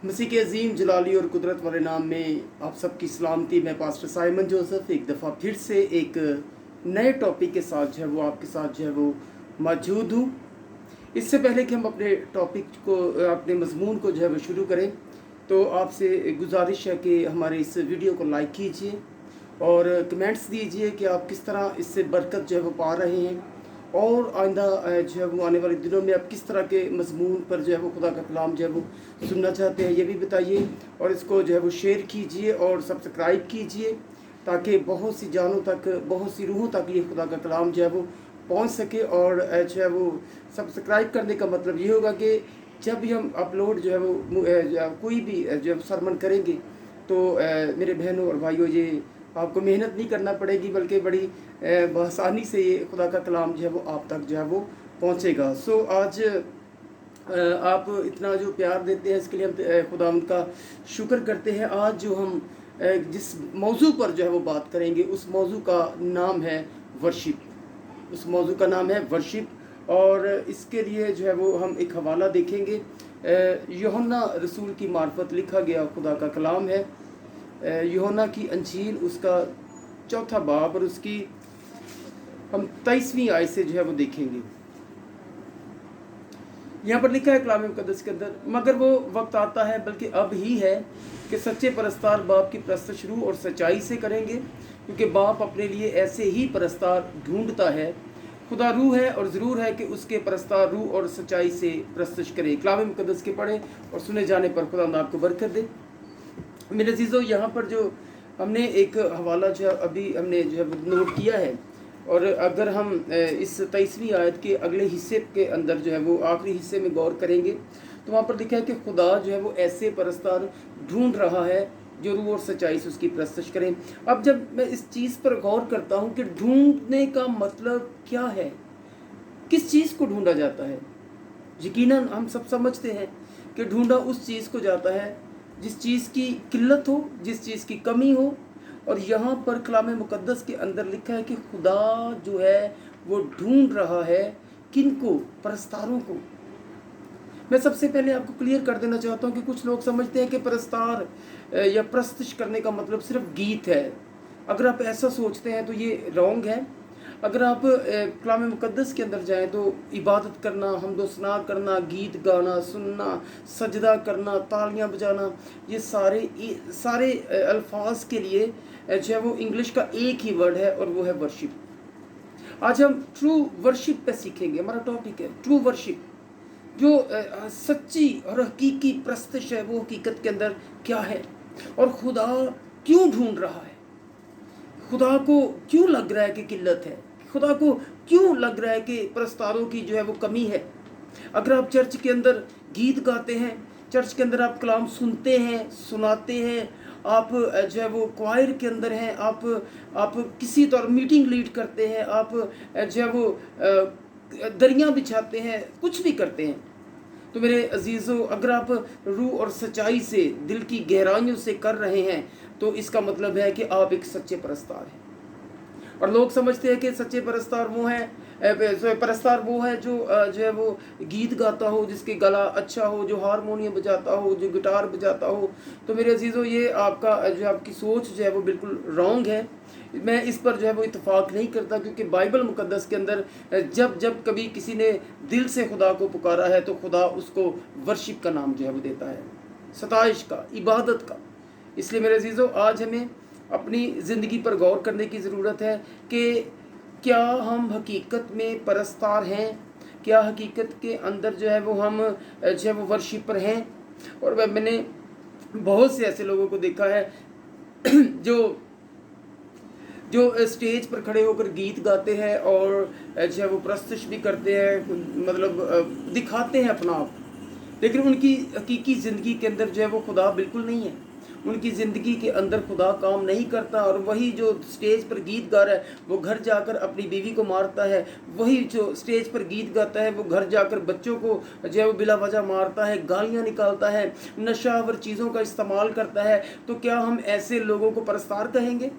मसीह के अजीम जलाली और कुदरत वाले नाम में आप सबकी सलामती। मैं पास्टर साइमन जोसेफ एक दफ़ा फिर से एक नए टॉपिक के साथ जो है वो आपके साथ जो है वो मौजूद हूँ। इससे पहले कि हम अपने टॉपिक को, अपने मजमून को जो है वो शुरू करें, तो आपसे गुजारिश है कि हमारे इस वीडियो को लाइक कीजिए और कमेंट्स दीजिए कि आप किस तरह इससे बरकत जो है वो पा रहे हैं, और आइंदा जो है वो आने वाले दिनों में आप किस तरह के मजमून पर जो है वो खुदा का कलाम जो है वो सुनना चाहते हैं, ये भी बताइए। और इसको जो है वो शेयर कीजिए और सब्सक्राइब कीजिए, ताकि बहुत सी जानों तक, बहुत सी रूहों तक ये खुदा का कलाम जो है वो पहुंच सके। और जो है वो सब्सक्राइब करने का मतलब ये होगा कि जब भी हम अपलोड जो है वो कोई भी जो सरमन करेंगे, तो मेरे बहनों और भाइयों, ये आपको मेहनत नहीं करना पड़ेगी, बल्कि बड़ी आसानी से ये खुदा का कलाम जो है वो आप तक जो है वो पहुंचेगा। सो आज आप इतना जो प्यार देते हैं, इसके लिए हम खुदा उनका शुक्र करते हैं। आज जो हम जिस मौजू पर जो है वो बात करेंगे, उस मौजू का नाम है वर्शिप। उस मौजू का नाम है वर्शिप, और इसके लिए जो है वो हम एक हवाला देखेंगे। यूहन्ना रसूल की मार्फत लिखा गया खुदा का कलाम है। यूहन्ना की अंजील, उसका 4 बाब, और उसकी हम 23वीं आयत से जो है वो देखेंगे। यहाँ पर लिखा है कलाम मुकद्दस के अंदर, मगर वो वक्त आता है, बल्कि अब ही है, कि सच्चे परस्तार बाप की परस्त शुरू और सच्चाई से करेंगे, क्योंकि बाप अपने लिए ऐसे ही परस्तार ढूंढता है। खुदा रूह है, और ज़रूर है कि उसके परस्तार रूह और सच्चाई से परस्तश करें। कलाम मुकद्दस के पढ़े और सुने जाने पर खुदा आपको बरकत दे। मेरे अजीज़ों, यहाँ पर जो हमने एक हवाला जो है अभी हमने जो है नोट किया है, और अगर हम इस 23वीं आयत के अगले हिस्से के अंदर जो है वो आखिरी हिस्से में गौर करेंगे, तो वहाँ पर लिखा है कि खुदा जो है वो ऐसे परस्तार ढूंढ रहा है जो रूह और सच्चाई से उसकी परस्तश करें। अब जब मैं इस चीज़ पर गौर करता हूँ कि ढूंढने का मतलब क्या है, किस चीज़ को ढूंढा जाता है, यकीनन हम सब समझते हैं कि ढूंढा उस चीज़ को जाता है जिस चीज़ की किल्लत हो, जिस चीज़ की कमी हो। और यहाँ पर कलाम मुकद्दस के अंदर लिखा है कि खुदा जो है वो ढूंढ रहा है किनको? परस्तारों को। मैं सबसे पहले आपको क्लियर कर देना चाहता हूँ कि कुछ लोग समझते हैं कि परस्तार या प्रस्तश करने का मतलब सिर्फ गीत है। अगर आप ऐसा सोचते हैं तो ये रॉन्ग है। अगर आप कलाम मुकद्दस के अंदर जाएं तो इबादत करना, हमदोसना करना, गीत गाना, सुनना, सजदा करना, तालियां बजाना, ये सारे अल्फाज के लिए जो है वो इंग्लिश का एक ही वर्ड है, और वो है वर्शिप। आज हम ट्रू वर्शिप पे सीखेंगे। हमारा टॉपिक है ट्रू वर्शिप, जो सच्ची और हकीकी प्रस्तश है, वो हकीकत के अंदर क्या है, और खुदा क्यों ढूंढ रहा है, खुदा को क्यों लग रहा है कि किल्लत है, खुदा को क्यों लग रहा है कि परस्तारों की जो है वो कमी है। अगर आप चर्च के अंदर गीत गाते हैं, चर्च के अंदर आप कलाम सुनते हैं, सुनाते हैं, आप जो है वो क्वायर के अंदर हैं, आप किसी तरह मीटिंग लीड करते हैं, आप जो है वो दरियाँ बिछाते हैं, कुछ भी करते हैं, तो मेरे अजीज़ों, अगर आप रूह और सच्चाई से, दिल की गहराइयों से कर रहे हैं, तो इसका मतलब है कि आप एक सच्चे परस्तार हैं। और लोग समझते हैं कि सच्चे परस्तार वो हैं, परस्तार वो है जो है वो गीत गाता हो, जिसके गला अच्छा हो, जो हारमोनियम बजाता हो, जो गिटार बजाता हो। तो मेरे अजीज़ों, ये आपकी सोच जो है वो बिल्कुल रॉन्ग है। मैं इस पर जो है वो इत्तेफाक नहीं करता, क्योंकि बाइबल मुकद्दस के अंदर जब जब कभी किसी ने दिल से खुदा को पुकारा है, तो खुदा उसको वर्शिप का नाम जो है वो देता है, सताइश का, इबादत का। इसलिए मेरे अजीज़ों, आज हमें अपनी ज़िंदगी पर गौर करने की ज़रूरत है कि क्या हम हकीकत में परस्तार हैं, क्या हकीकत के अंदर जो है वो हम जो है वो वर्शिपर हैं। और मैंने बहुत से ऐसे लोगों को देखा है जो स्टेज पर खड़े होकर गीत गाते हैं और जो है वो प्रस्तुत भी करते हैं, मतलब दिखाते हैं अपना आप, लेकिन उनकी हकीकी ज़िंदगी के अंदर जो है वो खुदा बिल्कुल नहीं है। उनकी ज़िंदगी के अंदर खुदा काम नहीं करता, और वही जो स्टेज पर गीत गा रहा है वो घर जाकर अपनी बीवी को मारता है, वही जो स्टेज पर गीत गाता है वो घर जाकर बच्चों को जो है वो बिला वजह मारता है, गालियाँ निकालता है, नशावर चीज़ों का इस्तेमाल करता है। तो क्या हम ऐसे लोगों को परस्तार कहेंगे?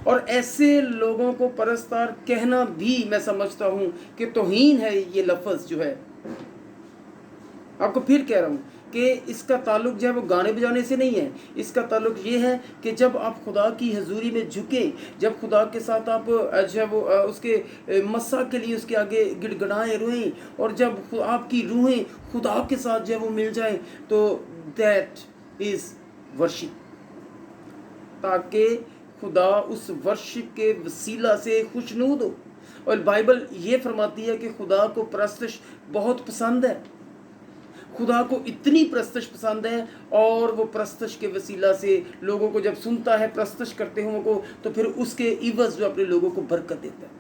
और ऐसे लोगों को परस्तार कहना भी मैं समझता हूँ कि तौहीन है। ये लफ्ज़ जो है, आपको फिर कह रहा हूँ कि इसका ताल्लुक जो है वो गाने बजाने से नहीं है। इसका ताल्लुक ये है कि जब आप खुदा की हजूरी में झुकें, जब खुदा के साथ आप जो है वो उसके मस्सा के लिए उसके आगे गिड़गड़ाएं रोएं, और जब आपकी रूहें खुदा के साथ जो है वो मिल जाए, तो दैट इज़ वर्शिप। ताकि खुदा उस वर्शिप के वसीला से खुशनूद हो। और बाइबल ये फरमाती है कि खुदा को परस्तिश बहुत पसंद है। खुदा को इतनी परस्तिश पसंद है, और वो परस्तिश के वसीला से लोगों को जब सुनता है परस्तिश करते हुए को, तो फिर उसके इवज़ जो अपने लोगों को बरकत देता है।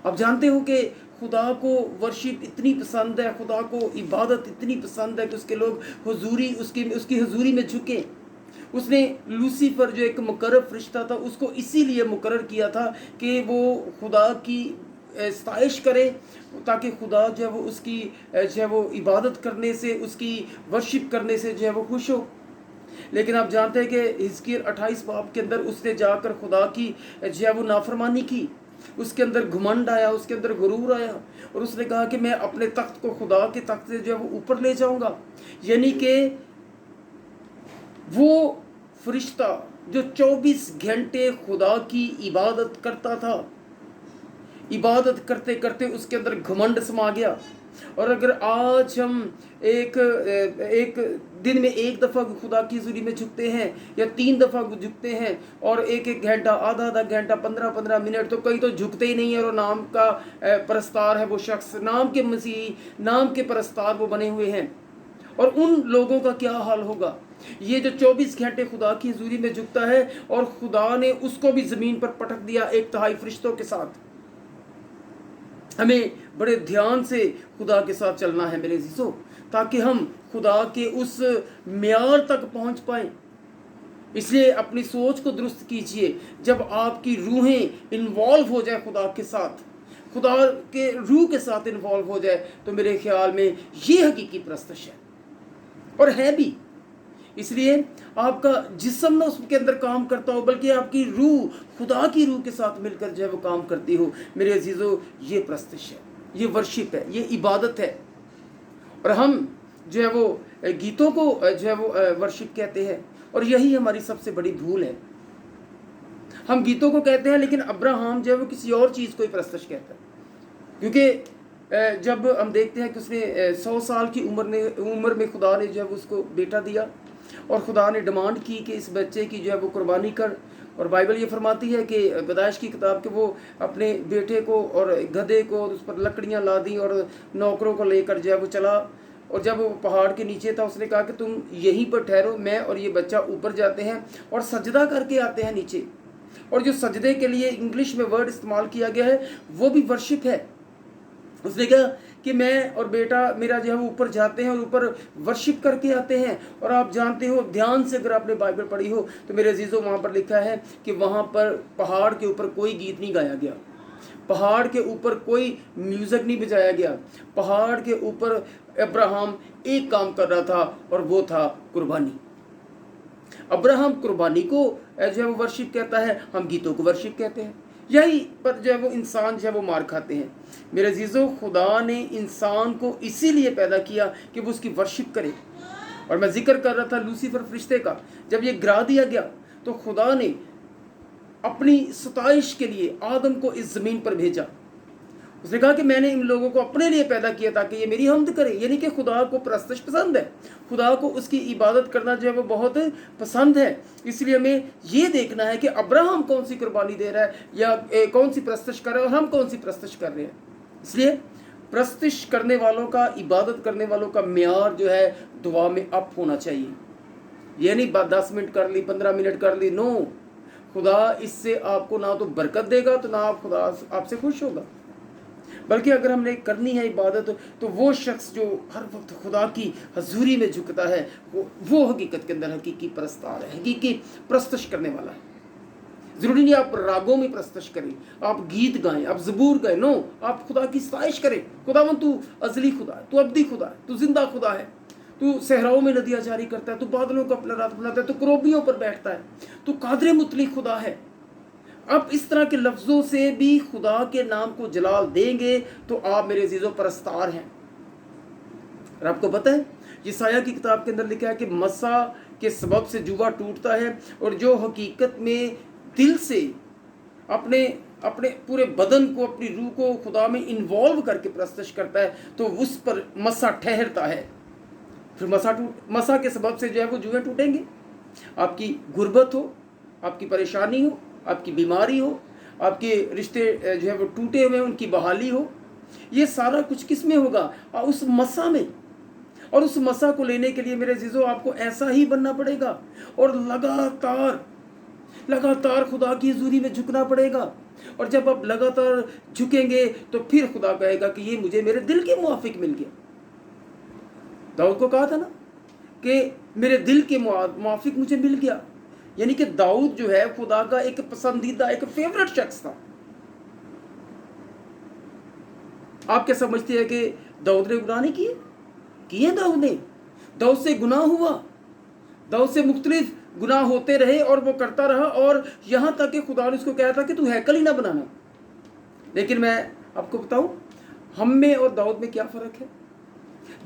आप जानते हो कि खुदा को वर्शिप इतनी पसंद है, खुदा को इबादत इतनी पसंद है कि उसके लोग हुजूरी उसकी हुजूरी में झुके। उसने लूसीफर जो एक मुकर्रब फरिश्ता था, उसको इसीलिए मुकर्रर किया था कि वो खुदा की सताइश करे, ताकि खुदा जो है वो उसकी जो है वो इबादत करने से, उसकी वर्शिप करने से जो है वो खुश हो। लेकिन आप जानते हैं कि हिजकिय्याह 28 बाब के अंदर उसने जाकर खुदा की जो है वो नाफरमानी की। उसके अंदर घमंड आया, उसके अंदर गुरूर आया, और उसने कहा कि मैं अपने तख्त को खुदा के तख्त से जो है वो ऊपर ले जाऊंगा। यानी कि वो फरिश्ता जो 24 घंटे खुदा की इबादत करता था, इबादत करते करते उसके अंदर घमंड समा गया। और अगर आज हम एक दिन में एक दफ़ा खुदा की हुजूरी में झुकते हैं, या 3 दफ़ा झुकते हैं, और एक घंटा, आधा घंटा, 15 मिनट, तो कई तो झुकते ही नहीं है, और नाम का परस्तार है वो शख्स, नाम के मसीही, नाम के परस्तार वो बने हुए हैं। और उन लोगों का क्या हाल होगा? ये जो 24 घंटे खुदा की हुजूरी में झुकता है, और खुदा ने उसको भी ज़मीन पर पटक दिया 1/3 फरिश्तों के साथ। हमें बड़े ध्यान से खुदा के साथ चलना है मेरे अज़ीज़ों, ताकि हम खुदा के उस म्यार तक पहुंच पाएं। इसलिए अपनी सोच को दुरुस्त कीजिए। जब आपकी रूहें इन्वॉल्व हो जाए खुदा के साथ, खुदा के रूह के साथ इन्वॉल्व हो जाए, तो मेरे ख्याल में ये हकीकी परस्तिश है, और है भी। इसलिए आपका जिस्म ना उसके अंदर काम करता हो, बल्कि आपकी रूह खुदा की रूह के साथ मिलकर जो है वो काम करती हो। मेरे अजीज़ों, ये परस्तिश है, ये वर्शिप है, ये इबादत है। और हम जो है वो गीतों को जो है वो वर्शिप कहते हैं, और यही हमारी सबसे बड़ी भूल है। हम गीतों को कहते हैं, लेकिन अब्राहम जो है वो किसी और चीज़ को ही परस्तिश कहता है। क्योंकि जब हम देखते हैं कि उसने 100 साल की उम्र में खुदा ने जो है उसको बेटा दिया, और खुदा ने डिमांड की कि इस बच्चे की जो है वो कुर्बानी कर। और बाइबल ये फरमाती है कि पैदाइश की किताब के वो अपने बेटे को और गधे को उस पर लकड़ियां ला दी, और नौकरों को लेकर जो है वो चला। और जब वो पहाड़ के नीचे था, उसने कहा कि तुम यहीं पर ठहरो, मैं और ये बच्चा ऊपर जाते हैं और सजदा करके आते हैं नीचे। और जो सजदे के लिए इंग्लिश में वर्ड इस्तेमाल किया गया है, वो भी वर्शिप है। उसने कहा कि मैं और बेटा मेरा जो है वो ऊपर जाते हैं और ऊपर वर्शिप करके आते हैं। और आप जानते हो, ध्यान से अगर आपने बाइबल पढ़ी हो तो मेरे अजीज़ों, वहाँ पर लिखा है कि वहाँ पर पहाड़ के ऊपर कोई गीत नहीं गाया गया, पहाड़ के ऊपर कोई म्यूज़िक नहीं बजाया गया। पहाड़ के ऊपर अब्राहम एक काम कर रहा था, और वो था कुर्बानी। अब्राहम कुर्बानी को जो है वो वर्शिप कहता है, हम गीतों को वर्शिप कहते हैं। यही पर जो है वो इंसान जो है वो मार खाते हैं। मेरे अजीज़ों, खुदा ने इंसान को इसीलिए पैदा किया कि वो उसकी वर्शिप करे। और मैं जिक्र कर रहा था लूसीफर फरिश्ते का, जब ये गिरा दिया गया तो खुदा ने अपनी सताइश के लिए आदम को इस ज़मीन पर भेजा। उसने कहा कि मैंने इन लोगों को अपने लिए पैदा किया ताकि ये मेरी हमद करें। यानी कि खुदा को परस्तिश पसंद है, खुदा को उसकी इबादत करना जो है वो बहुत पसंद है। इसलिए हमें ये देखना है कि अब्राहम कौन सी कुर्बानी दे रहा है, या कौन सी परस्तिश कर रहा है, और हम कौन सी परस्तिश कर रहे हैं। इसलिए परस्तिश करने वालों का, इबादत करने वालों का म्यार जो है दुआ में अप होना चाहिए। ये नहीं 10 मिनट कर ली, 15 मिनट कर ली, नो। खुदा इससे आपको ना तो बरकत देगा, तो ना आप खुदा आपसे खुश होगा। बल्कि अगर हमने करनी है इबादत, तो वो शख्स जो हर वक्त खुदा की हजूरी में झुकता है, वो हकीकत के अंदर हकीकी परस्तार है, हकीकी परस्तिश करने वाला है। ज़रूरी नहीं आप रागों में परस्तिश करें, आप गीत गाएं, आप ज़बूर गाएं, नो, आप खुदा की सताइश करें। खुदावन तू अज़ली खुदा है, तू अब्दी खुदा है, तू जिंदा खुदा है, तू सहराओं में नदियाँ जारी करता है, तू बादलों को अपना रात बनाता है, तू करोबियों पर बैठता है, तू कादरे मुतलिक खुदा है। अब इस तरह के लफ्ज़ों से भी खुदा के नाम को जलाल देंगे तो आप मेरे अजीज़ों परस्तार हैं। اور आपको पता है यशायाह की किताब के अंदर लिखा है कि मसा के सबब से जुआ टूटता है, और जो हकीकत में दिल से अपने अपने पूरे बदन को, अपनी रूह को खुदा में इन्वॉल्व करके प्रस्तश करता है, तो उस पर मसा ठहरता है। फिर मसा के सबब से जो है वो जुए टूटेंगे। आपकी गुर्बत हो, आपकी परेशानी हो, आपकी बीमारी हो, आपके रिश्ते जो है वो टूटे हुए उनकी बहाली हो, ये सारा कुछ किस में होगा? उस मसा में। और उस मसा को लेने के लिए मेरे अजीजों आपको ऐसा ही बनना पड़ेगा, और लगातार खुदा की हुजूरी में झुकना पड़ेगा। और जब आप लगातार झुकेंगे तो फिर खुदा कहेगा कि ये मुझे मेरे दिल के मुआफिक मिल गया। दाऊद को कहा था ना कि मेरे दिल के मुआफिक मुझे मिल गया, यानी कि दाऊद जो है खुदा का एक पसंदीदा, एक फेवरेट शख्स था। आप क्या समझते हैं कि दाऊद ने गुनाह नहीं किए? दाऊद से गुनाह हुआ, दाऊद से मुख्तलिफ गुनाह होते रहे और वो करता रहा, और यहाँ तक कि खुदा ने उसको कहा था कि तू हैकल ही ना बनाना। लेकिन मैं आपको बताऊं, हम में और दाऊद में क्या फ़र्क है?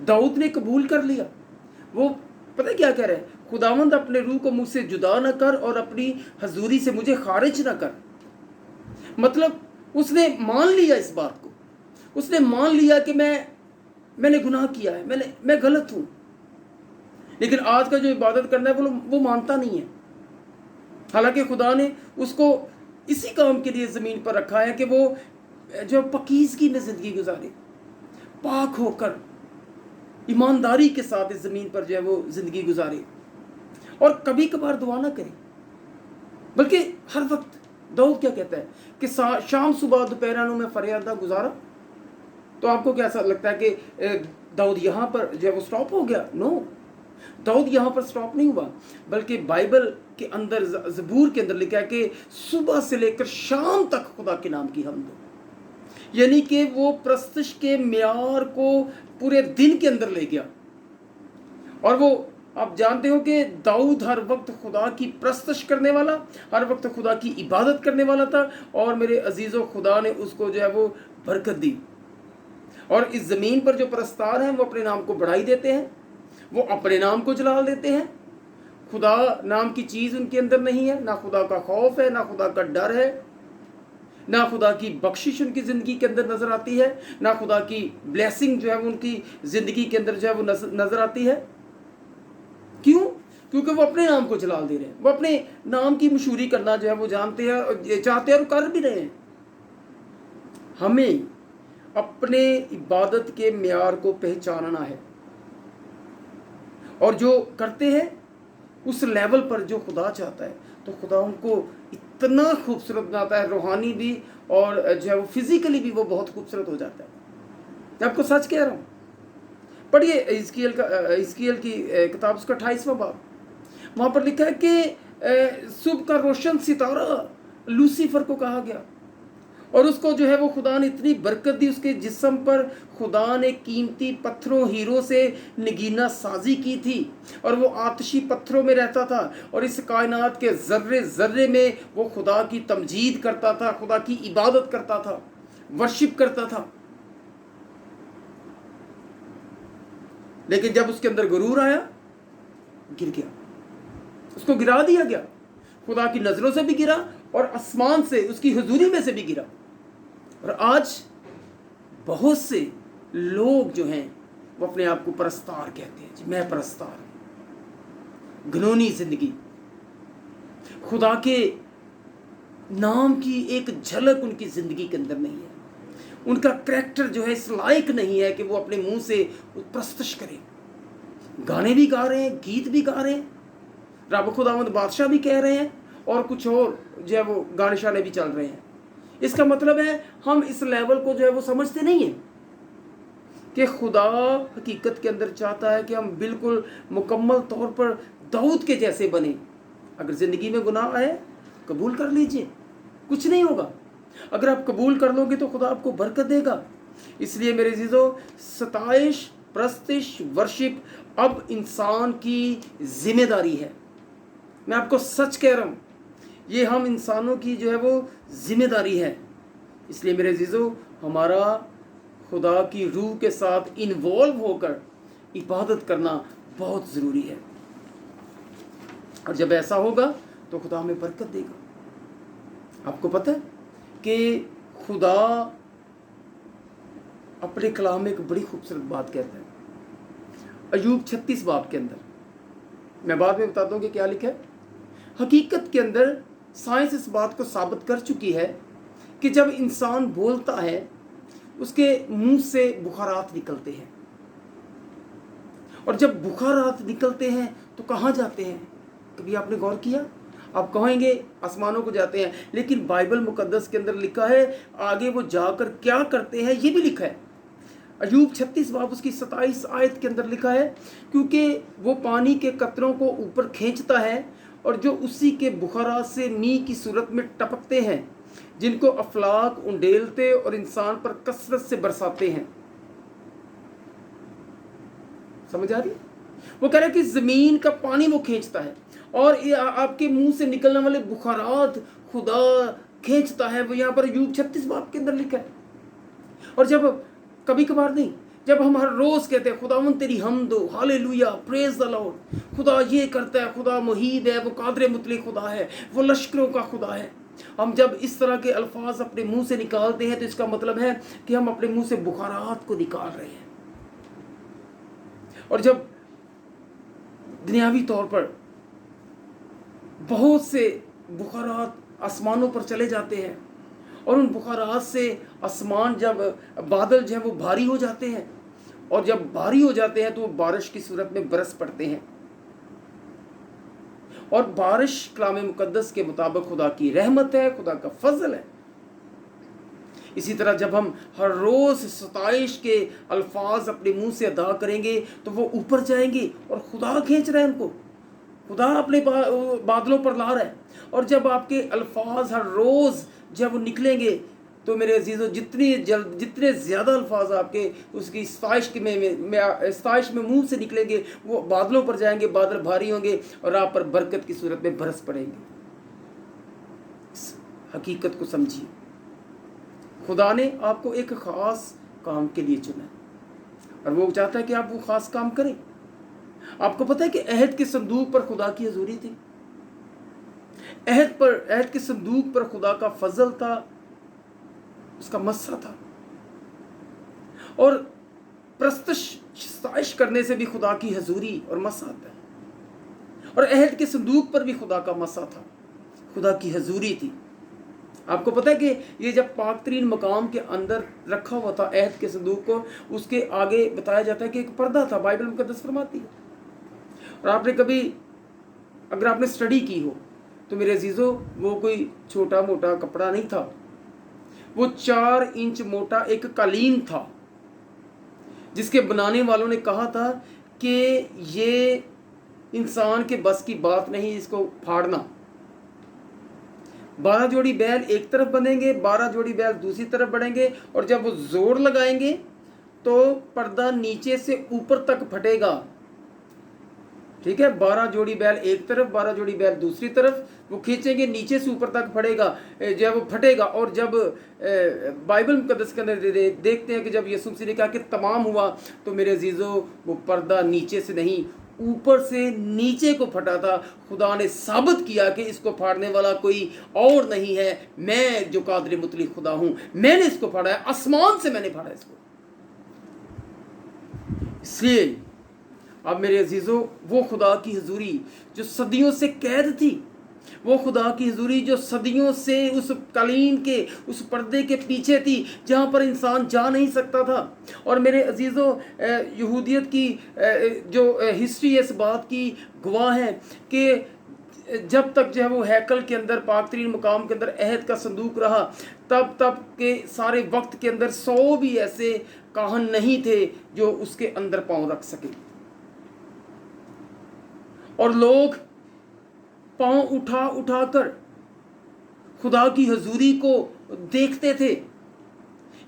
दाऊद ने कबूल कर लिया। वो पता क्या कह रहे हैं? खुदावंद अपने रूह को मुझसे जुदा न कर और अपनी हजूरी से मुझे खारिज न कर। मतलब उसने मान लिया इस बात को, उसने मान लिया कि मैंने गुनाह किया है, मैं गलत हूँ। लेकिन आज का जो इबादत करना है वो मानता नहीं है। हालांकि खुदा ने उसको इसी काम के लिए ज़मीन पर रखा है कि वो जो पकीज़गी में ज़िंदगी गुजारे, पाक होकर ईमानदारी के साथ इस ज़मीन पर जो है वो ज़िंदगी गुजारे, और कभी कभार दुआ ना करे, बल्कि हर वक्त। दाऊद क्या कहता है कि शाम सुबह दोपहरानों में फरियादा गुजारा। तो आपको क्या ऐसा लगता है कि दाऊद यहाँ पर जो है वो स्टॉप हो गया? नो, दाऊद यहाँ पर स्टॉप नहीं हुआ, बल्कि बाइबल के अंदर, ज़बूर के अंदर लिखा है कि सुबह से लेकर शाम तक खुदा के नाम की हमद हो। यानी कि वो प्रस्तश के म्यार को पूरे दिन के अंदर ले गया। और वो आप जानते हो कि दाऊद हर वक्त खुदा की प्रस्तश करने वाला, हर वक्त खुदा की इबादत करने वाला था। और मेरे अजीज़ों, खुदा ने उसको जो है वो बरकत दी। और इस ज़मीन पर जो परस्तार हैं वो अपने नाम को बढ़ाई देते हैं, वो अपने नाम को जलाल देते हैं। खुदा नाम की चीज़ उनके अंदर नहीं है, ना खुदा का खौफ है, ना खुदा का डर है, ना खुदा की बख्शिश उनकी ज़िंदगी के अंदर नज़र आती है, ना खुदा की ब्लेसिंग जो है वो उनकी ज़िंदगी के अंदर जो है वो नज़र आती है। क्यों? क्योंकि वो अपने नाम को जलाल दे रहे हैं, वो अपने नाम की मशहूरी करना जो है वो चाहते हैं और कर भी रहे हैं। हमें अपने इबादत के म्यार को पहचानना है, और जो करते हैं उस लेवल पर जो खुदा चाहता है, तो खुदा उनको इतना खूबसूरत बनाता है, रूहानी भी और जो है वो फिजिकली भी वो बहुत खूबसूरत हो जाता है। मैं आपको सच कह रहा हूँ। पढ़िए हिजकिय्याह की किताब, उसका 28वां बाब, वहाँ पर लिखा है कि सुबह का रोशन सितारा लूसीफर को कहा गया, और उसको जो है वो खुदा ने इतनी बरकत दी, उसके जिस्म पर खुदा ने कीमती पत्थरों, हीरो से नगीना साजी की थी, और वो आतशी पत्थरों में रहता था, और इस कायनात के ज़र्रे ज़र्रे में वो खुदा की तमजीद करता था, खुदा की इबादत करता था, वर्शिप करता था। लेकिन जब उसके अंदर गुरूर आया, गिर गया, उसको गिरा दिया गया। खुदा की नज़रों से भी गिरा और आसमान से, उसकी हुजूरी में से भी गिरा। और आज बहुत से लोग जो हैं वो अपने आप को परस्तार कहते हैं। जी, मैं परस्तार हूँ। घिनौनी जिंदगी, खुदा के नाम की एक झलक उनकी ज़िंदगी के अंदर नहीं है। उनका करैक्टर जो है इस लायक नहीं है कि वो अपने मुंह से प्रस्तश करें। गाने भी गा रहे हैं, गीत भी गा रहे हैं, रब खुदावंद बादशाह भी कह रहे हैं, और कुछ और जो है वो गाने शाने भी चल रहे हैं। इसका मतलब है हम इस लेवल को जो है वो समझते नहीं हैं कि खुदा हकीकत के अंदर चाहता है कि हम बिल्कुल मुकम्मल तौर पर दाऊद के जैसे बने। अगर ज़िंदगी में गुनाह आए, कबूल कर लीजिए, कुछ नहीं होगा। अगर आप कबूल कर लोगे तो खुदा आपको बरकत देगा। इसलिए मेरे अज़ीज़ों, सताइश, प्रस्तिश, वर्शिप अब इंसान की जिम्मेदारी है। मैं आपको सच कह रहा हूँ, ये हम इंसानों की जो है वो जिम्मेदारी है। इसलिए मेरे अज़ीज़ों, हमारा खुदा की रूह के साथ इन्वॉल्व होकर इबादत करना बहुत ज़रूरी है। और जब ऐसा होगा तो खुदा हमें बरकत देगा। आपको पता है कि खुदा अपने कलाम में एक बड़ी खूबसूरत बात कहता है। अय्यूब 36 बाब के अंदर, मैं बाद में बताता हूँ कि क्या लिखा है। हकीकत के अंदर साइंस इस बात को साबित कर चुकी है कि जब इंसान बोलता है उसके मुंह से बुखारात निकलते हैं, और जब बुखारात निकलते हैं तो कहाँ जाते हैं? कभी आपने गौर किया? आप कहेंगे आसमानों को जाते हैं, लेकिन बाइबल मुकद्दस के अंदर लिखा है आगे वो जाकर क्या करते हैं, ये भी लिखा है। अय्यूब 36 बाब उसकी 27 आयत के अंदर लिखा है, क्योंकि वो पानी के कतरों को ऊपर खींचता है और जो उसी के बुखारात से मींह की सूरत में टपकते हैं, जिनको अफलाक उंडेलते और इंसान पर कसरत से बरसाते हैं। समझ आ रही? वो कह रहा है कि जमीन का पानी वो खींचता है, और ये आपके मुंह से निकलने वाले बुखारात खुदा खींचता है। वो यहाँ पर अय्यूब 36 बाब के अंदर लिखा है। और जब कभी कभार नहीं, जब हम हर रोज कहते हैं खुदावंद तेरी हमद हो, हालेलुया, प्रेज द लॉर्ड, खुदा ये करता है, खुदा मुहीद है, वो कादर मुतलक खुदा है, वो लश्करों का खुदा है। हम जब इस तरह के अल्फाज अपने मुंह से निकालते हैं तो इसका मतलब है कि हम अपने मुंह से बुखारात को निकाल रहे हैं। और जब दुनियावी तौर पर बहुत से बुखारात आसमानों पर चले जाते हैं, और उन बुखारात से आसमान, जब बादल जो है वो भारी हो जाते हैं, और जब भारी हो जाते हैं तो वो बारिश की सूरत में बरस पड़ते हैं। और बारिश कलाम मुकद्दस के मुताबिक खुदा की रहमत है, खुदा का फजल है। इसी तरह जब हम हर रोज सताइश के अल्फाज अपने मुंह से अदा करेंगे तो वो ऊपर जाएंगे, और खुदा खींच रहे हैं उनको, खुदा अपने बादलों पर ला रहा है। और जब आपके अल्फाज हर रोज जब निकलेंगे तो मेरे अजीज़ों, जितने ज़्यादा अल्फाज आपके उसकी सताइश में मुंह से निकलेंगे, वो बादलों पर जाएंगे, बादल भारी होंगे और आप पर बरकत की सूरत में बरस पड़ेंगे। इस हकीकत को समझिए, खुदा ने आपको एक ख़ास काम के लिए चुना है, और वो चाहता है कि आप वो ख़ास काम करें। आपको पता है कि अहद के संदूक पर खुदा की हजूरी थी, अहद के संदूक पर खुदा का फजल था, उसका मस्सा था। और प्रस्तश करने से भी खुदा की हजूरी और मस्सा आता है, और अहद के संदूक पर भी खुदा का मस्सा था, खुदा की हजूरी थी। आपको पता है कि ये जब पाक तरीन मकाम के अंदर रखा हुआ था अहद के संदूक को, उसके आगे बताया जाता है कि एक पर्दा था, बाइबल मुकद्दस फरमाती है। और आपने कभी, अगर आपने स्टडी की हो तो मेरे अजीज़ों, वो कोई छोटा मोटा कपड़ा नहीं था, वो 4 इंच मोटा एक कालीन था, जिसके बनाने वालों ने कहा था कि ये इंसान के बस की बात नहीं इसको फाड़ना। 12 जोड़ी बैल एक तरफ बनेंगे, 12 जोड़ी बैल दूसरी तरफ बढ़ेंगे, और जब वो जोर लगाएंगे तो पर्दा नीचे से ऊपर तक फटेगा। ठीक है, 12 जोड़ी बैल एक तरफ, 12 जोड़ी बैल दूसरी तरफ, वो खींचेंगे, नीचे से ऊपर तक फटेगा, जब वो फटेगा। और जब बाइबल मुकद्दस के अंदर देखते हैं कि जब यीशु मसीह ने कहा कि तमाम हुआ, तो मेरे अजीज़ों वो पर्दा नीचे से नहीं ऊपर से नीचे को फटा था। खुदा ने साबित किया कि इसको फाड़ने वाला कोई और नहीं है, मैं जो कादर मुतलक खुदा हूँ, मैंने इसको फाड़ा है, आसमान से मैंने फाड़ा इसको। इसलिए अब मेरे अजीज़ों, वो खुदा की हजूरी जो सदियों से कैद थी, वो खुदा की हजूरी जो सदियों से उस कालीन के, उस पर्दे के पीछे थी, जहाँ पर इंसान जा नहीं सकता था। और मेरे अजीज़ों, यहूदियत की जो हिस्ट्री इस बात की गवाह है कि जब तक जो है वो हैकल के अंदर, पाक तरीन मकाम के अंदर अहद का संदूक रहा, तब के सारे वक्त के अंदर 100 भी ऐसे काहन नहीं थे जो उसके अंदर पाँव रख सके। और लोग पांव उठा कर खुदा की हजूरी को देखते थे,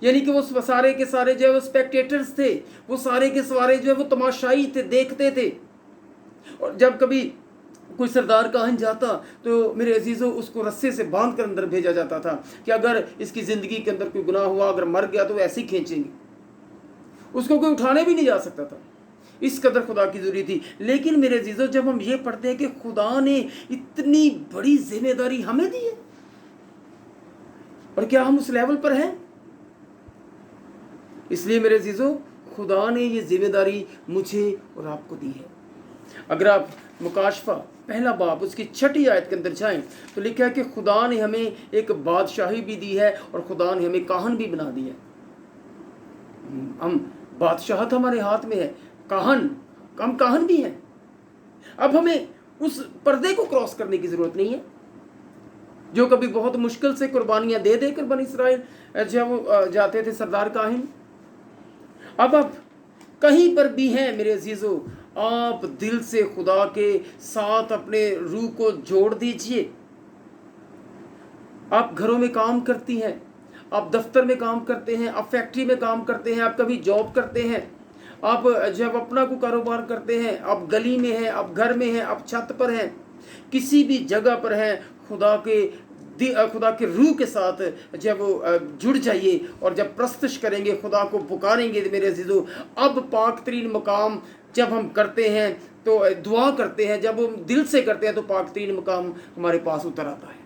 यानी कि वो सारे के सारे जो है वो स्पेक्टेटर्स थे, वो सारे के सारे जो है वो तमाशाई थे, देखते थे। और जब कभी कोई सरदार काहन जाता तो मेरे अजीज़ों, उसको रस्से से बांध कर अंदर भेजा जाता था कि अगर इसकी ज़िंदगी के अंदर कोई गुनाह हुआ, अगर मर गया तो ऐसे ही खींचेंगे, उसको कोई उठाने भी नहीं जा सकता था। इस कदर खुदा की ज़रूरी थी। लेकिन मेरे अजीज़ों, जब हम ये पढ़ते हैं कि खुदा ने इतनी बड़ी जिम्मेदारी हमें दी है, और क्या हम उस लेवल पर हैं? इसलिए मेरे अजीज़ों, खुदा ने ये जिम्मेदारी मुझे और आपको दी है। अगर आप मुकाशफा पहला बाब उसकी 6 आयत के अंदर जाएं तो लिखा है कि खुदा ने हमें एक बादशाही भी दी है और खुदा ने हमें काहन भी बना दिया है। हम बादशाहत हमारे हाथ में है, हम काहन भी हैं। अब हमें उस पर्दे को क्रॉस करने की जरूरत नहीं है जो कभी बहुत मुश्किल से कुर्बानियां दे देकर बनी इसराइल जब वो जाते थे सरदार काहिन। अब आप कहीं पर भी हैं मेरे अजीजों, आप दिल से खुदा के साथ अपने रूह को जोड़ दीजिए। आप घरों में काम करती हैं, आप दफ्तर में काम करते हैं, आप फैक्ट्री में काम करते हैं, आप कभी जॉब करते हैं, आप जब अपना को कारोबार करते हैं, आप गली में हैं, आप घर में हैं, आप छत पर हैं, किसी भी जगह पर हैं, खुदा के रूह के साथ जब वो जुड़ जाइए और जब प्रस्तुत करेंगे, खुदा को पुकारेंगे मेरे अजीजों। अब पाक तरीन मकाम जब हम करते हैं तो दुआ करते हैं, जब हम दिल से करते हैं तो पाक तरीन मकाम हमारे पास उतर आता है।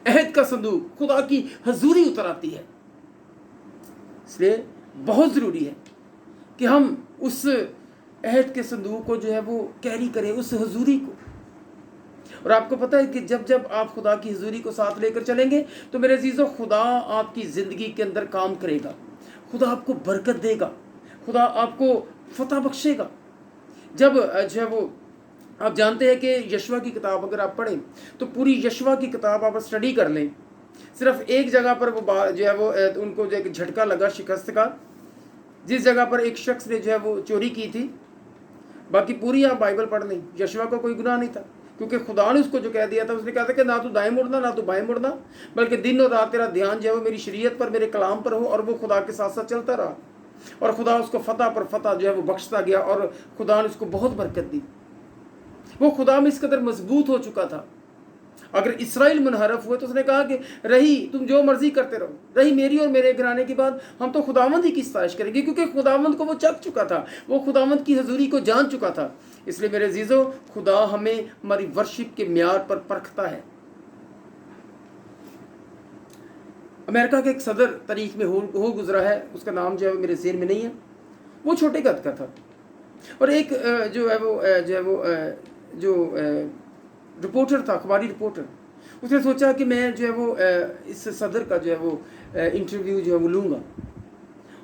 अहद का संदूक खुदा की हजूरी उतर आती है। इसलिए बहुत ज़रूरी है कि हम उस अहद के संदूक को जो है वो कैरी करें, उस हजूरी को। और आपको पता है कि जब जब आप खुदा की हजूरी को साथ लेकर चलेंगे तो मेरे अजीज़ों, खुदा आपकी ज़िंदगी के अंदर काम करेगा, खुदा आपको बरकत देगा, खुदा आपको फतह बख्शेगा। जब जो है वो आप जानते हैं कि यशवा की किताब अगर आप पढ़ें तो पूरी यशवा की किताब आप स्टडी कर लें, सिर्फ एक जगह पर वो जो है वो उनको जो एक झटका लगा शिकस्त का, जिस जगह पर एक शख्स ने जो है वो चोरी की थी। बाकी पूरी आप बाइबल पढ़ लें, यशवा का कोई गुनाह नहीं था, क्योंकि खुदा ने उसको जो कह दिया था, उसने कहा था कि ना तो दाएं मुड़ना ना तो बाएं मुड़ना, बल्कि दिन और रात तेरा ध्यान जो है वो मेरी शरीयत पर, मेरे कलाम पर हो। और वो खुदा के साथ साथ चलता रहा और खुदा उसको फतह पर फतह जो है वो बख्शता गया और खुदा ने उसको बहुत बरकत दी। वो खुदा में इस कदर मजबूत हो चुका था। अगर इसराइल मुनहरफ हुए तो उसने कहा कि रही तुम जो मर्जी करते रहो, रही मेरी और मेरे घराने की बात, हम तो खुदावंद ही की सताइश करेंगे, क्योंकि खुदावंद को वो चख चुका था, वो खुदावंद की हजूरी को जान चुका था। इसलिए मेरे अजीजों, खुदा हमें हमारी वर्शिप के म्यार पर परखता है। अमेरिका के एक सदर तारीख में हो गुजरा है, उसका नाम जो है मेरे ज़हन में नहीं है। वो छोटे कद का था और एक जो रिपोर्टर था, अखबारी रिपोर्टर, उसने सोचा कि मैं जो है वो इस सदर का जो है वो इंटरव्यू जो है वो लूँगा।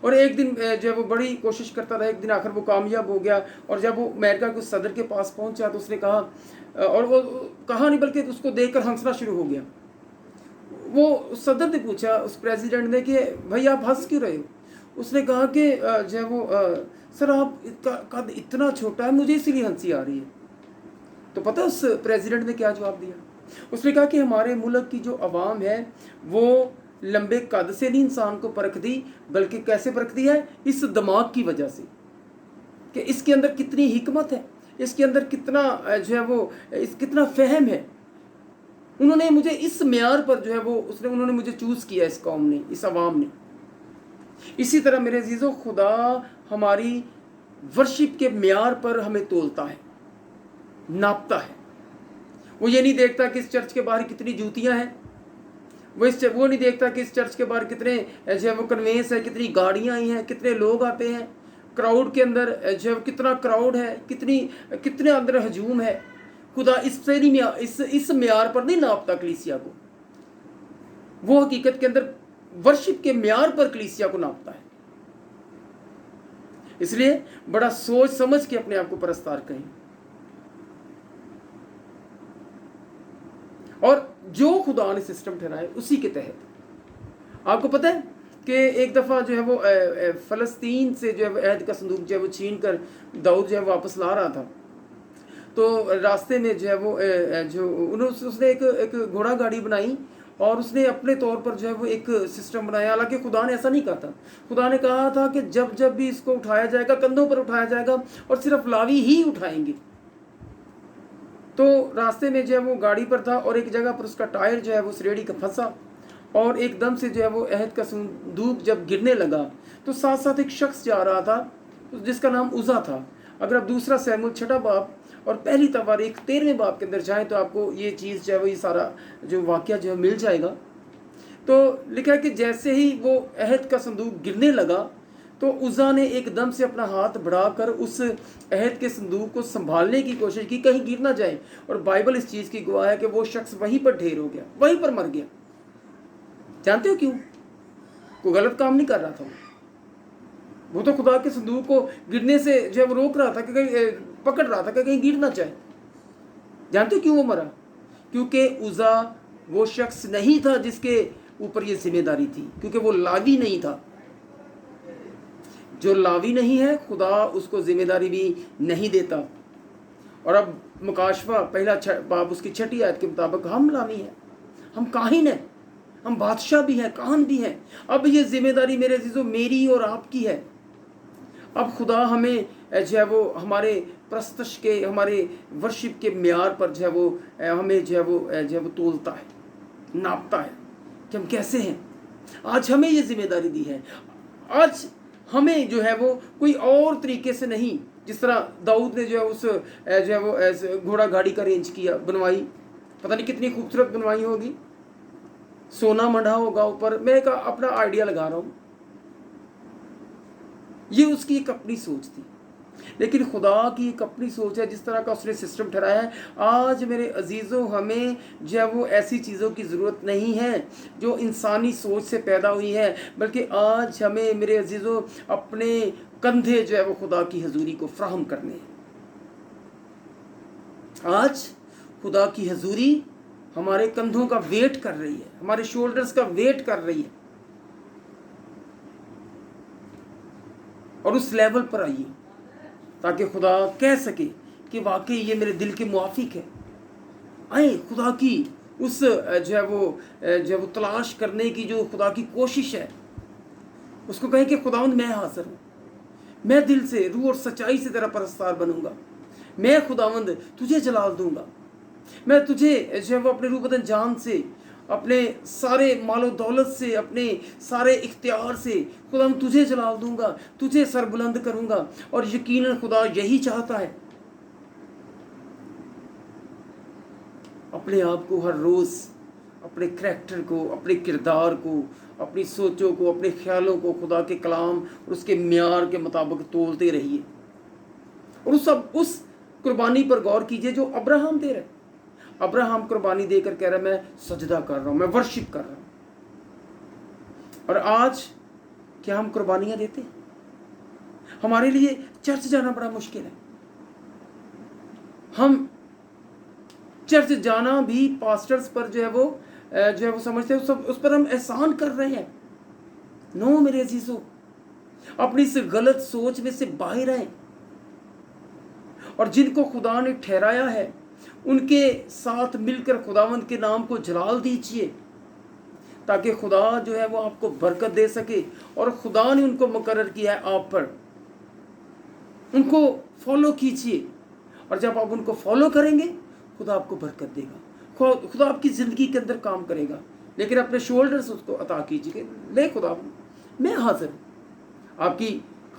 और एक दिन जो है वो बड़ी कोशिश करता रहा, एक दिन आखिर वो कामयाब हो गया। और जब वो अमेरिका के उस सदर के पास पहुंचा तो उसने कहा, और वो कहा नहीं बल्कि उसको देखकर हंसना शुरू हो गया। वो उस सदर ने पूछा उस प्रेसिडेंट ने कि भाई आप हंस क्यों रहे हो? उसने कहा कि जो है वो सर आप कद इतना छोटा है, मुझे इसीलिए हंसी आ रही है। तो पता उस प्रेसिडेंट ने क्या जवाब दिया? उसने कहा कि हमारे मुल्क की जो अवाम है वो लंबे कद से नहीं इंसान को परखती, बल्कि कैसे परखती है? इस दिमाग की वजह से, कि इसके अंदर कितनी हिकमत है, इसके अंदर कितना जो है वो कितना फहम है। उन्होंने मुझे इस म्यार पर जो है वो उन्होंने मुझे चूज़ किया, इस कौम ने, इस अवाम ने। इसी तरह मेरे अजीज़ों, खुदा हमारी वर्शिप के म्यार पर हमें तोलता है, नापता है। वो ये नहीं देखता कि इस चर्च के बाहर कितनी जूतियां हैं, वो नहीं देखता कि इस चर्च के बाहर कितने जो है वो कन्वेंस है, कितनी गाड़ियां आई हैं, कितने लोग आते हैं, क्राउड के अंदर जो है कितना क्राउड है, कितने अंदर हजूम है। खुदा इससे नहीं, इस म्यार पर नहीं नापता कलीसिया को, वो हकीकत के अंदर वर्शिप के म्यार पर कलीसिया को नापता है। इसलिए बड़ा सोच समझ के अपने आप को परस्तार करें। और जो खुदा ने सिस्टम ठहराए उसी के तहत। आपको पता है कि एक दफ़ा जो है वो फ़लस्तीन से जो है अहद का संदूक जो है वो छीन कर दाऊद जो है वापस ला रहा था। तो रास्ते में जो है वो उसने एक घोड़ा गाड़ी बनाई और उसने अपने तौर पर जो है वो एक सिस्टम बनाया। हालांकि खुदा ने ऐसा नहीं कहा था। खुदा ने कहा था कि जब जब भी इसको उठाया जाएगा, कंधों पर उठाया जाएगा और सिर्फ लावी ही उठाएंगे। तो रास्ते में जो है वो गाड़ी पर था और एक जगह पर उसका टायर जो है वो उस रेड़ी का फंसा और एकदम से जो है वो अहद का संदूक जब गिरने लगा तो साथ साथ एक शख्स जा रहा था जिसका नाम उज़ा था। अगर आप दूसरा सैमुएल 6 बाब और पहली तवारीख 13वें बाब के अंदर जाएँ तो आपको ये चीज़ जो है वो ये सारा जो वाक़या जो है मिल जाएगा। तो लिखा है कि जैसे ही वो अहद का संदूक गिरने लगा तो उज़ा ने एकदम से अपना हाथ बढ़ाकर उस अहद के संदूक को संभालने की कोशिश की, कहीं गिर ना जाए। और बाइबल इस चीज़ की गवाह है कि वो शख्स वहीं पर ढेर हो गया, वहीं पर मर गया। जानते हो क्यों? कोई गलत काम नहीं कर रहा था वो तो खुदा के संदूक को गिरने से जो है वो रोक रहा था कि कहीं पकड़ रहा था कि कहीं गिर ना जाए। जानते हो क्यों वो मरा? क्योंकि उज़ा वो शख्स नहीं था जिसके ऊपर ये जिम्मेदारी थी, क्योंकि वो लावी नहीं था। जो लावी नहीं है खुदा उसको जिम्मेदारी भी नहीं देता। और अब मुकाशवा पहला बाब उसकी 6 आयत के मुताबिक हम लावी हैं, हम काहिन हैं, हम बादशाह भी हैं, काहन भी हैं। अब ये जिम्मेदारी मेरे अजीजों मेरी और आपकी है। अब खुदा हमें जो है वो हमारे प्रस्तश के, हमारे वर्शिप के म्यार पर जो है वो हमें जो है वो तोलता है, नापता है कि हम कैसे हैं। आज हमें ये जिम्मेदारी दी है। आज हमें जो है वो कोई और तरीके से नहीं, जिस तरह दाऊद ने जो है उस जो है वो घोड़ा गाड़ी का रेंज किया, बनवाई, पता नहीं कितनी खूबसूरत बनवाई होगी, सोना मंडा होगा ऊपर। मैं एक अपना आइडिया लगा रहा हूँ, ये उसकी एक अपनी सोच थी। लेकिन खुदा की एक अपनी सोच है, जिस तरह का उसने सिस्टम ठहराया है। आज मेरे अजीज़ों हमें जो है वो ऐसी चीज़ों की ज़रूरत नहीं है जो इंसानी सोच से पैदा हुई है, बल्कि आज हमें मेरे अजीज़ों अपने कंधे जो है वो खुदा की हजूरी को फ्राहम करने हैं। आज खुदा की हजूरी हमारे कंधों का वेट कर रही है, हमारे शोल्डर्स का वेट कर रही है। और उस लेवल पर आइए ताकि खुदा कह सके कि वाकई ये मेरे दिल के मुआफिक है। आए खुदा की उस जो है वो तलाश करने की जो खुदा की कोशिश है, उसको कहें कि खुदावंद मैं हाजिर हूँ, मैं दिल से, रूह और सच्चाई से तेरा परस्तार बनूंगा। मैं खुदावंद तुझे जलाल दूंगा, मैं तुझे जो है वो अपने रूह बदन जान से, अपने सारे मालो दौलत से, अपने सारे इख्तियार से खुदा हम तुझे जलाल दूंगा, तुझे सरबुलंद करूंगा। और यकीनन खुदा यही चाहता है। अपने आप को हर रोज़, अपने करैक्टर को, अपने किरदार को, अपनी सोचों को, अपने ख्यालों को खुदा के कलाम और उसके म्यार के मुताबिक तोलते रहिए। और उस कुर्बानी पर गौर कीजिए जो अब्राहम दे रहे। अब्राहम कुर्बानी देकर कह रहा है मैं सजदा कर रहा हूँ, मैं वर्शिप कर रहा हूँ। और आज क्या हम कुर्बानियाँ देते हैं? हमारे लिए चर्च जाना बड़ा मुश्किल है। हम चर्च जाना भी पास्टर्स पर जो है वो समझते हैं उस पर हम एहसान कर रहे हैं। नो मेरे अजीजों, अपनी इस गलत सोच में से बाहर आए और जिनको खुदा ने ठहराया है उनके साथ मिलकर खुदावंद के नाम को जलाल दीजिए, ताकि खुदा जो है वो आपको बरकत दे सके। और खुदा ने उनको मुकर्रर किया है आप पर, उनको फॉलो कीजिए। और जब आप उनको फॉलो करेंगे खुदा आपको बरकत देगा, खुदा आपकी ज़िंदगी के अंदर काम करेगा। लेकिन अपने शोल्डर्स उसको अता कीजिए, ले खुदा मैं हाजिर हूँ। आपकी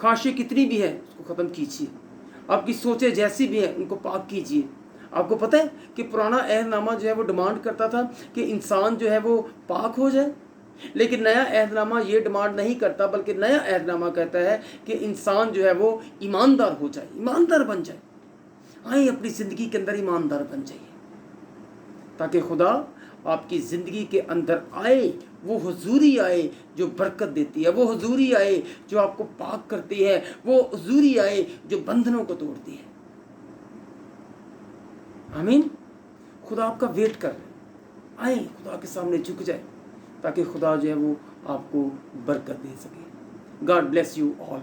ख्वाहिशें कितनी भी हैं उसको ख़त्म कीजिए, आपकी सोचें जैसी भी हैं उनको पाक कीजिए। आपको पता है कि पुराना अहदनामा जो है वो डिमांड करता था कि इंसान जो है वो पाक हो जाए, लेकिन नया अहदनामा ये डिमांड नहीं करता, बल्कि नया अहदनामा कहता है कि इंसान जो है वो ईमानदार हो जाए, ईमानदार बन जाए। आए अपनी ज़िंदगी के अंदर ईमानदार बन जाइए, ताकि खुदा आपकी ज़िंदगी के अंदर आए, वो हुजूरी आए जो बरकत देती है, वो हुजूरी आए जो आपको पाक करती है, वो हुजूरी आए जो बंधनों को तोड़ती है। आमीन। खुदा आपका वेट कर रहे, आए खुदा के सामने झुक जाए ताकि खुदा जो है वो आपको बरकत दे सके। God bless you all.